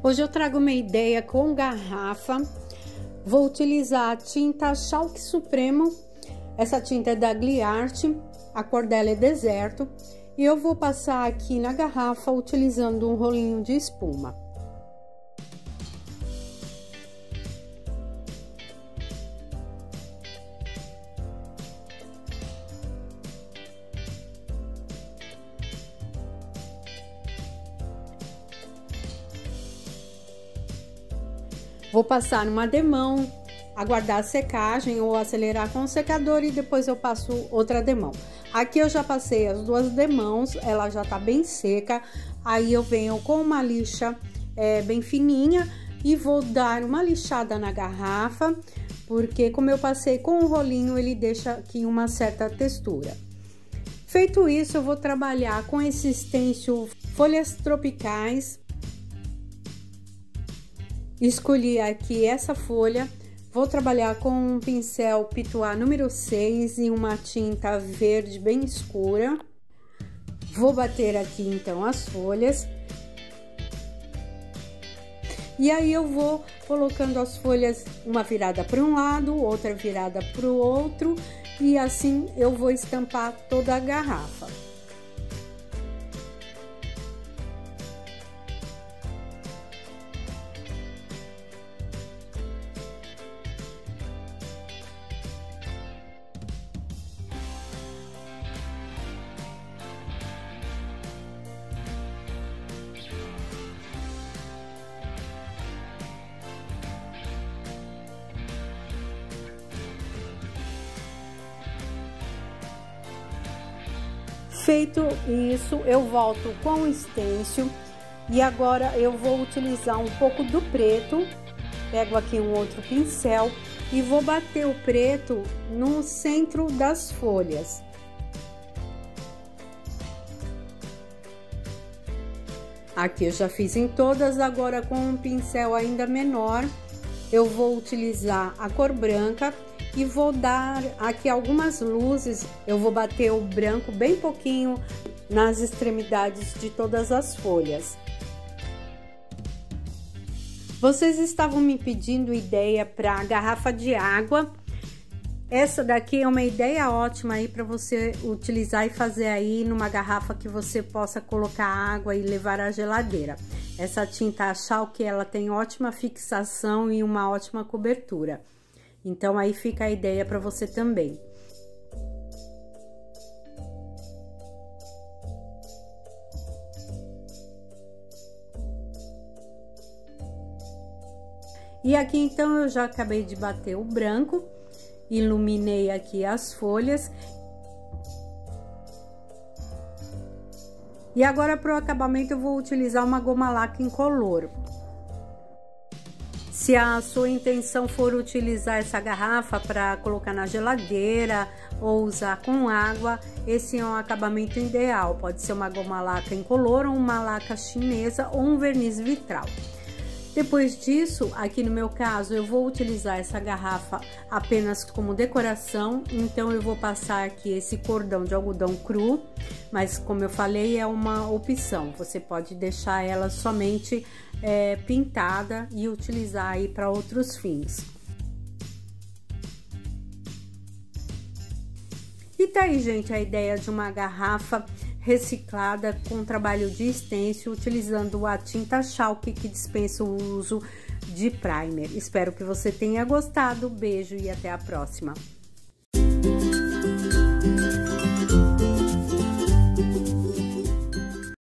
Hoje eu trago uma ideia com garrafa. Vou utilizar a tinta Chalk Supremo. Essa tinta é da Gliart, a cor dela é deserto. E eu vou passar aqui na garrafa utilizando um rolinho de espuma. Vou passar numa demão, aguardar a secagem ou acelerar com o secador e depois eu passo outra demão. Aqui eu já passei as duas demãos, ela já tá bem seca. Aí eu venho com uma lixa bem fininha e vou dar uma lixada na garrafa, porque como eu passei com o rolinho, ele deixa aqui uma certa textura. Feito isso, eu vou trabalhar com esse stencil Folhas Tropicais. Escolhi aqui essa folha, vou trabalhar com um pincel Pituá número 6 e uma tinta verde bem escura. Vou bater aqui então as folhas. E aí eu vou colocando as folhas uma virada para um lado, outra virada para o outro, e assim eu vou estampar toda a garrafa. Feito isso, eu volto com o stencil e agora eu vou utilizar um pouco do preto. Pego aqui um outro pincel e vou bater o preto no centro das folhas. Aqui eu já fiz em todas, agora com um pincel ainda menor, eu vou utilizar a cor branca. E vou dar aqui algumas luzes, eu vou bater o branco bem pouquinho nas extremidades de todas as folhas. Vocês estavam me pedindo ideia para garrafa de água. Essa daqui é uma ideia ótima aí para você utilizar e fazer aí numa garrafa que você possa colocar água e levar à geladeira. Essa tinta Chalk, ela tem ótima fixação e uma ótima cobertura. Então, aí fica a ideia para você também. E aqui, então, eu já acabei de bater o branco, iluminei aqui as folhas. E agora, para o acabamento, eu vou utilizar uma goma laca incolor. Se a sua intenção for utilizar essa garrafa para colocar na geladeira ou usar com água, esse é um acabamento ideal. Pode ser uma goma laca incolor, ou uma laca chinesa ou um verniz vitral. Depois disso, aqui no meu caso, eu vou utilizar essa garrafa apenas como decoração. Então eu vou passar aqui esse cordão de algodão cru, mas como eu falei, é uma opção. Você pode deixar ela somente pintada e utilizar aí para outros fins. E tá aí, gente, a ideia de uma garrafa reciclada com trabalho de stencil, utilizando a tinta Chalk, que dispensa o uso de primer. Espero que você tenha gostado. Beijo e até a próxima.